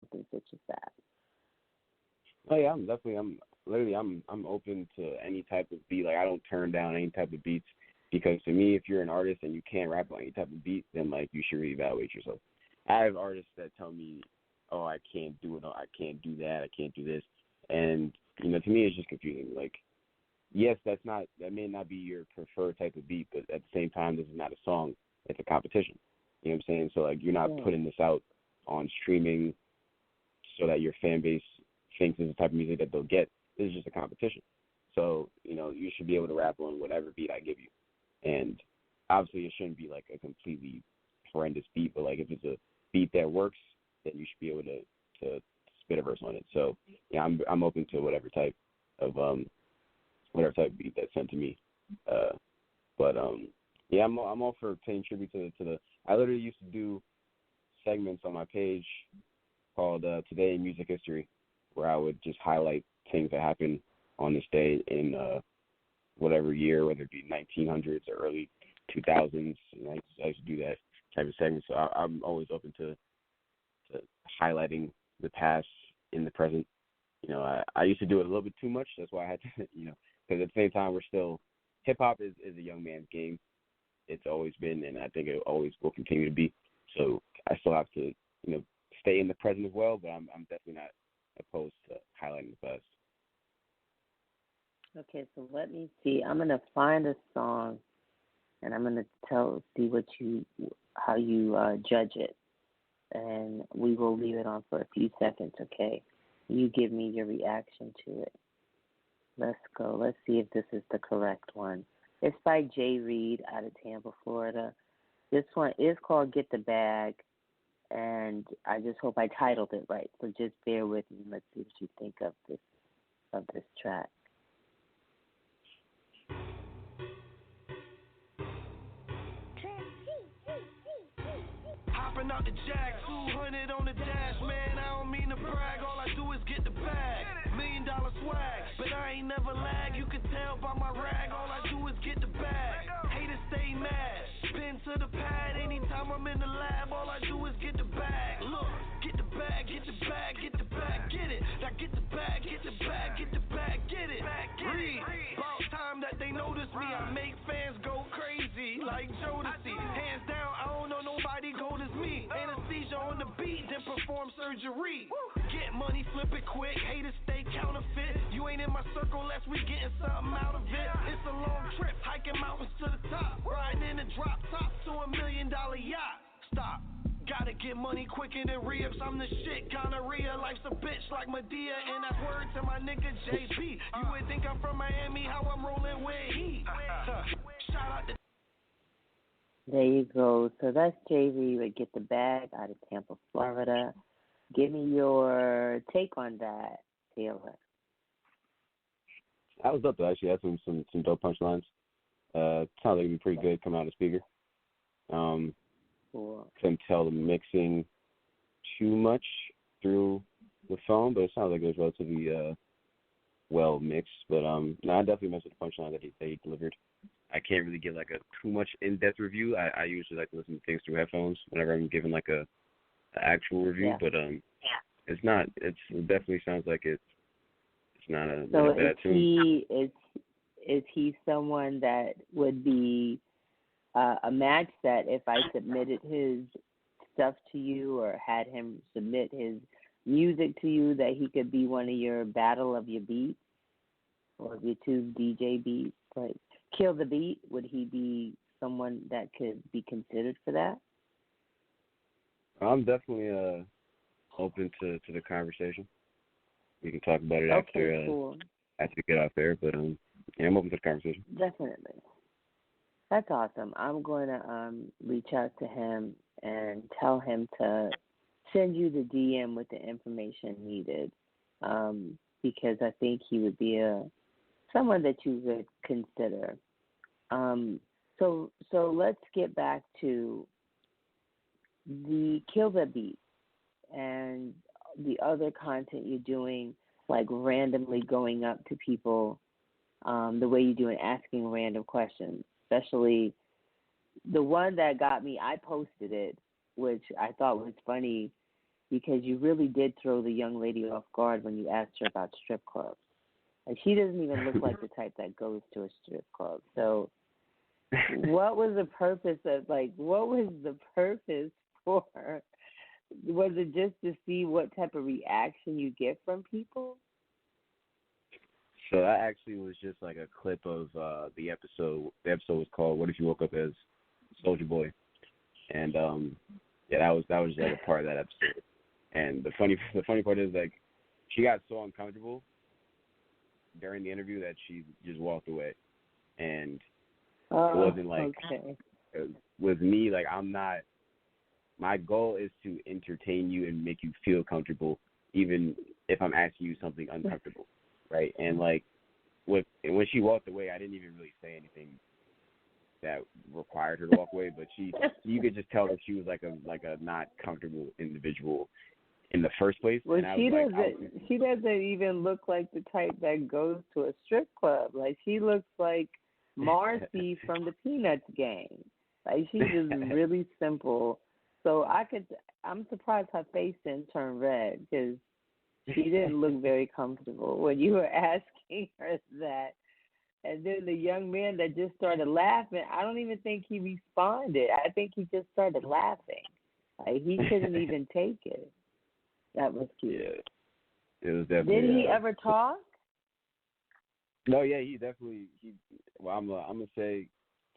something such as that. Oh yeah, I'm open to any type of beat. Like I don't turn down any type of beats because to me, if you're an artist and you can't rap on any type of beat, then like you should reevaluate yourself. I have artists that tell me, "Oh, I can't do it. Or I can't do that. I can't do this," and to me, it's just confusing. Like, yes, that may not be your preferred type of beat, but at the same time, this is not a song. It's a competition. You know what I'm saying? So like, you're not Yeah. putting this out on streaming so that your fan base thinks this is the type of music that they'll get. This is just a competition. So, you should be able to rap on whatever beat I give you. And obviously it shouldn't be like a completely horrendous beat, but like if it's a beat that works, then you should be able to spit a verse on it. So yeah, I'm open to of whatever type of beat that's sent to me. But yeah, I'm all for paying tribute to the I literally used to do segments on my page called Today in Music History, where I would just highlight things that happened on this day in whatever year, whether it be 1900s or early 2000s. I used to do that type of segment. So I'm always open to highlighting the past in the present. I used to do it a little bit too much. That's why I had to, because at the same time, we're still, hip hop is a young man's game. It's always been, and I think it always will continue to be. So I still have to, stay in the present as well, but I'm definitely not opposed to highlighting the past. Okay, so let me see. I'm gonna find a song, and I'm gonna see how you judge it, and we will leave it on for a few seconds. Okay, you give me your reaction to it. Let's go. Let's see if this is the correct one. It's by Jay Reed out of Tampa, Florida. This one is called "Get the Bag," and I just hope I titled it right. So just bear with me. Let's see what you think of this track. Hopping out the jack, 200 on the dash, man. I don't mean to brag, all I do is get the bag. $1 million swag, but I ain't never lag. You can tell by my rag, all I do is get the bag. Haters stay mad, pin to the pad. Anytime I'm in the lab, all I do is get the bag. Look, get the bag, get the bag, get the bag, get it. Now get the bag, get the bag, get the bag, get it. Read, about time that they notice me. I make fans go crazy, like Jodeci. Hands down, I don't know nobody gold as me. Anesthesia on the beat, then perform surgery. Get money, flip it quick. Haters stay counterfeit. You ain't in my circle unless we getting something out of it. It's a long trip, hiking mountains to the top. Riding in a drop top to $1 million yacht. Stop. Gotta get money quicker than Reeves. I'm the shit, gonorrhea. Life's a bitch like Medea. And that's word to my nigga JP. You would think I'm from Miami, how I'm rolling with heat. Shout out to There you go. So that's JV with Get the Bag out of Tampa, Florida. Give me your take on that, Taylor. I was up though. Actually, had some dope punchlines. Sounds like it'd be pretty good coming out of the speaker. Cool. Couldn't tell the mixing too much through the phone, but it sounds like it was relatively well mixed. But no, I definitely messed with the punchline that he delivered. I can't really get like a too much in-depth review. I usually like to listen to things through headphones whenever I'm giving like a actual review. Yeah. But it's not. It definitely sounds like it's not a So bad tune. is he someone that would be a match that if I submitted his stuff to you or had him submit his music to you, that he could be one of your battle of your beats or your two DJ beats? Like Kill the Beat, would he be someone that could be considered for that? I'm definitely open to the conversation. We can talk about it Cool. after we get out there. But yeah, I'm open to the conversation. Definitely. That's awesome. I'm going to reach out to him and tell him to send you the DM with the information needed, because I think he would be someone that you would consider. So let's get back to the Kill the Beat and the other content you're doing, like randomly going up to people, the way you do and asking random questions. Especially the one that got me, I posted it, which I thought was funny. because you really did throw the young lady off guard when you asked her about strip clubs. Like, she doesn't even look like the type that goes to a strip club. So what was the purpose of, like, what was the purpose for? Was it just to see what type of reaction you get from people? So that actually was just like a clip of the episode. The episode was called "What If You Woke Up as Soldier Boy," and that was like a part of that episode. And the funny part is, like, she got so uncomfortable during the interview that she just walked away, and it wasn't like with me. Like, I'm not. My goal is to entertain you and make you feel comfortable, even if I'm asking you something uncomfortable, right? And like, when she walked away, I didn't even really say anything that required her to walk away. But you could just tell that she was like a not comfortable individual in the first place. Well, and she doesn't even look like the type that goes to a strip club. Like, she looks like Marcy from the Peanuts gang. Like, she's just really simple. So I'm surprised her face didn't turn red, because she didn't look very comfortable when you were asking her that. And then the young man that just started laughing, I don't even think he responded. I think he just started laughing. Like, he couldn't even take it. That was cute. Yeah, it was definitely. Did he ever talk? No, yeah, he definitely. Well, I'm gonna say,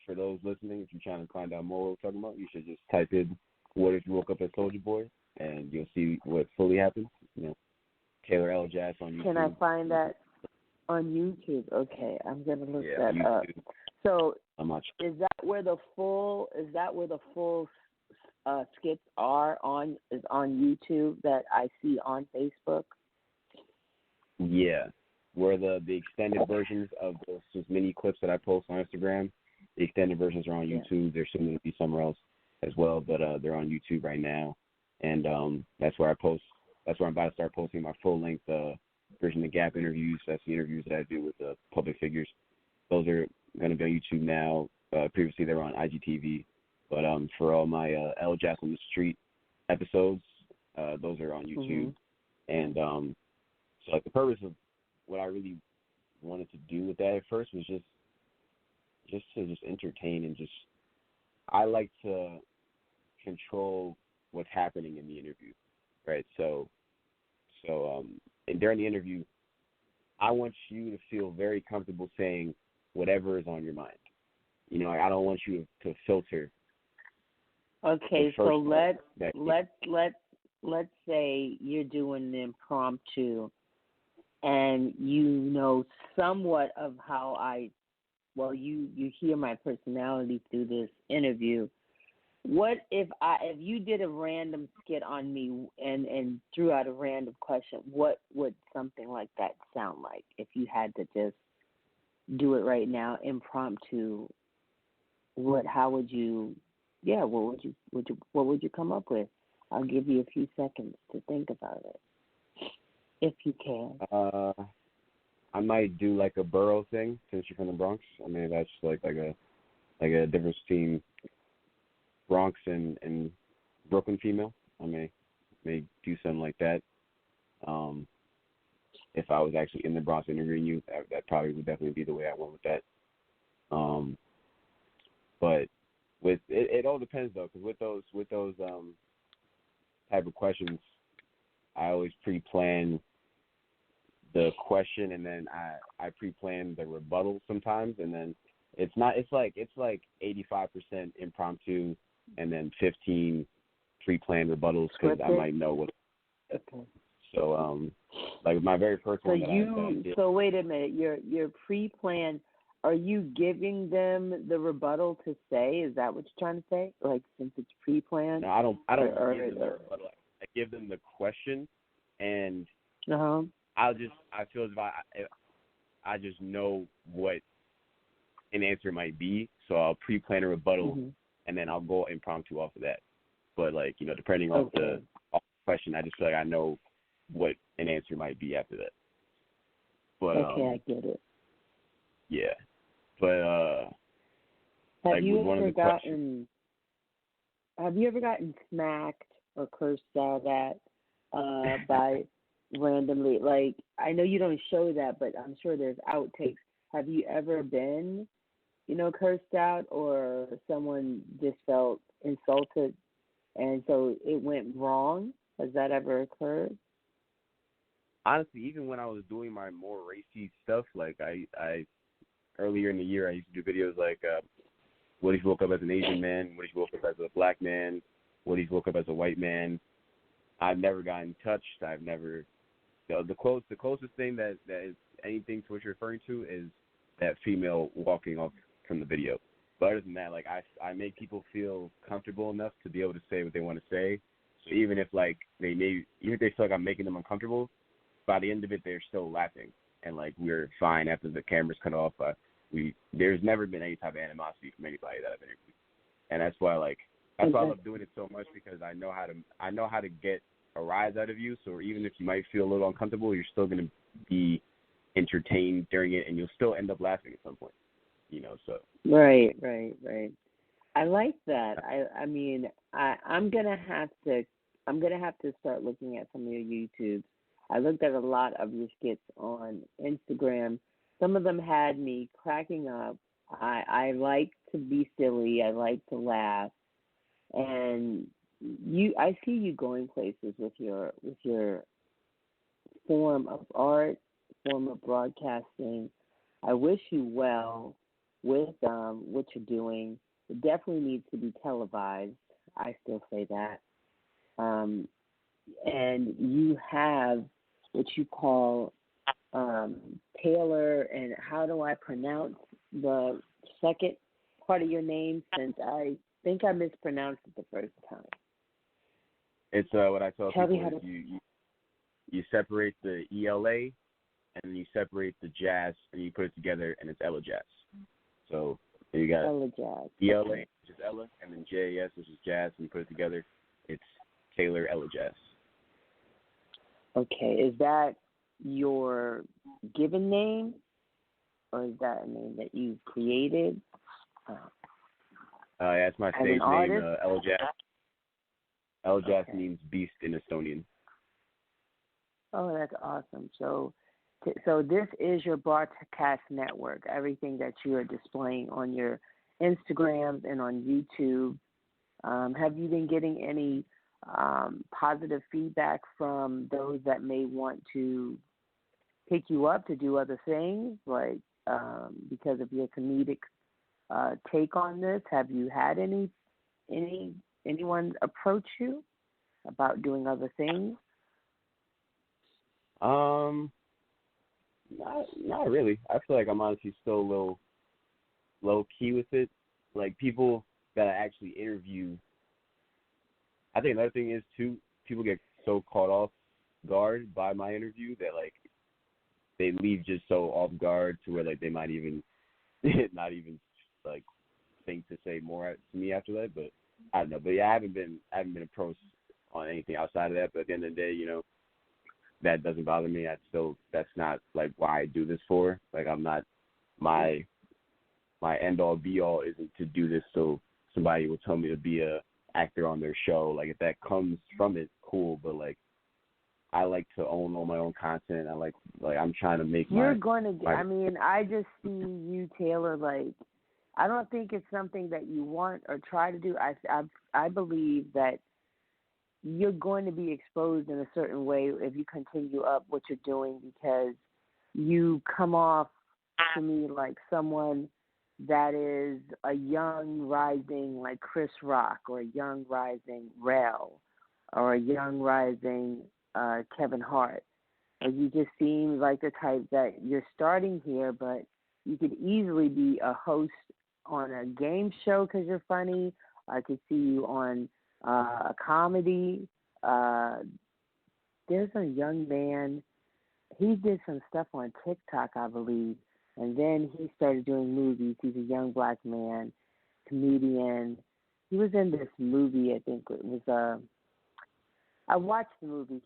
for those listening, if you're trying to find out more what we're talking about, you should just type in "What If You Woke Up as Soldier Boy," and you'll see what fully happened. You know, Taylor Elajahs on YouTube. Can I find that on YouTube? Okay, I'm gonna look that YouTube. up. So, how much? Is that where the full skits are on YouTube that I see on Facebook? Yeah, where the extended versions of those mini clips that I post on Instagram, the extended versions are on YouTube. They're soon going to be somewhere else as well, but they're on YouTube right now, and that's where I post. That's where I'm about to start posting my full length version of Gap interviews. That's the interviews that I do with public figures. Those are going to be on YouTube now. Previously, they were on IGTV, but for all my Elajahs on the Street episodes, those are on YouTube. And so, like, the purpose of what I really wanted to do with that at first was just to entertain, and I like to control what's happening in the interview, right? So and during the interview, I want you to feel very comfortable saying whatever is on your mind. You know, I don't want you to filter. Okay, so let's say you're doing an impromptu, and you know somewhat of how you hear my personality through this interview. What if you did a random skit on me and threw out a random question? What would something like that sound like if you had to just do it right now, impromptu? What would you come up with? I'll give you a few seconds to think about it, if you can. I might do like a borough thing, since you're from the Bronx. I mean, that's like a difference between Bronx and Brooklyn female. I may do something like that. If I was actually in the Bronx interviewing you, that probably would definitely be the way I went with that. But with it all depends though, because with those type of questions, I always pre-plan the question, and then I pre-plan the rebuttal sometimes, and then it's like 85% impromptu, and then 15 pre-planned rebuttals, because I might know what. Okay. So like my very first one. So wait a minute, your pre-planned. Are you giving them the rebuttal to say? Is that what you're trying to say? Like, since it's pre-planned? No, I don't give them the rebuttal. I give them the question, and I feel as if I just know what an answer might be, so I'll pre-plan a rebuttal, and then I'll go impromptu off of that. But, like, you know, depending on the question, I just feel like I know what an answer might be after that. But I get it. Yeah. But have you ever gotten smacked or cursed out at by randomly. Like, I know you don't show that, but I'm sure there's outtakes. Have you ever been, cursed out, or someone just felt insulted and so it went wrong? Has that ever occurred? Honestly, even when I was doing my more racy stuff, like I earlier in the year, I used to do videos like, what if you woke up as an Asian man? What if you woke up as a black man? What if you woke up as a white man? I've never gotten touched. I've never, the closest thing that is anything to what you're referring to is that female walking off from the video. But other than that, like, I make people feel comfortable enough to be able to say what they want to say. So even if like even if they feel like I'm making them uncomfortable, by the end of it they're still laughing, and like we're fine after the camera's cut off. There's never been any type of animosity from anybody that I've interviewed, and that's why I love doing it so much, because I know how to get a rise out of you. So even if you might feel a little uncomfortable, you're still going to be entertained during it, and you'll still end up laughing at some point. So. Right. I like that. I mean, I'm gonna have to start looking at some of your YouTubes. I looked at a lot of your skits on Instagram. Some of them had me cracking up. I like to be silly. I like to laugh, and I see you going places with your form of art, form of broadcasting. I wish you well with what you're doing. It definitely needs to be televised. I still say that. And you have what you call Taylor, and how do I pronounce the second part of your name, since I think I mispronounced it the first time? It's what I tell people is you separate the ELA, and then you separate the jazz, and you put it together, and it's Elajahs. So you got Elajahs. ELA, which is Ella, and then JAS, which is jazz, and you put it together, it's Taylor Elajahs. Okay, is that your given name, or is that a name that you created? That's my stage name, Elajahs. Elajahs means beast in Estonian. Oh, that's awesome. So this is your broadcast network, everything that you are displaying on your Instagrams and on YouTube. Have you been getting any positive feedback from those that may want to pick you up to do other things, like because of your comedic take on this? Have you had anyone approach you about doing other things? Not really. I feel like I'm honestly still a little low key with it. Like, people that I actually interview, I think another thing is too, people get so caught off guard by my interview that like they leave just so off guard to where like they might even not even like think to say more to me after that. But I don't know. But yeah, I haven't been approached on anything outside of that. But at the end of the day, that doesn't bother me. That's not like why I do this for. Like, I'm not, my end all be all isn't to do this so somebody will tell me to be a actor on their show. Like, if that comes from it, cool. But like, I like to own all my own content. I like I'm trying to make You're going to. I mean, I just see you, Taylor. Like, I don't think it's something that you want or try to do. I believe that you're going to be exposed in a certain way if you continue up what you're doing, because you come off to me like someone that is a young rising like Chris Rock, or a young rising Rel, or a young rising Kevin Hart. Like, you just seem like the type that you're starting here, but you could easily be a host on a game show because you're funny. I could see you on a comedy. There's a young man, he did some stuff on TikTok, I believe, and then he started doing movies. He's a young black man, comedian. He was in this movie, I think it was, I watched the movie.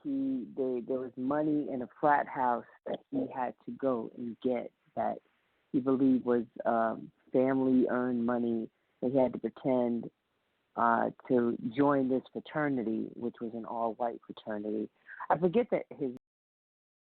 There was money in a frat house that he had to go and get, that he believed was family-earned money, that he had to pretend to join this fraternity, which was an all-white fraternity. I forget that his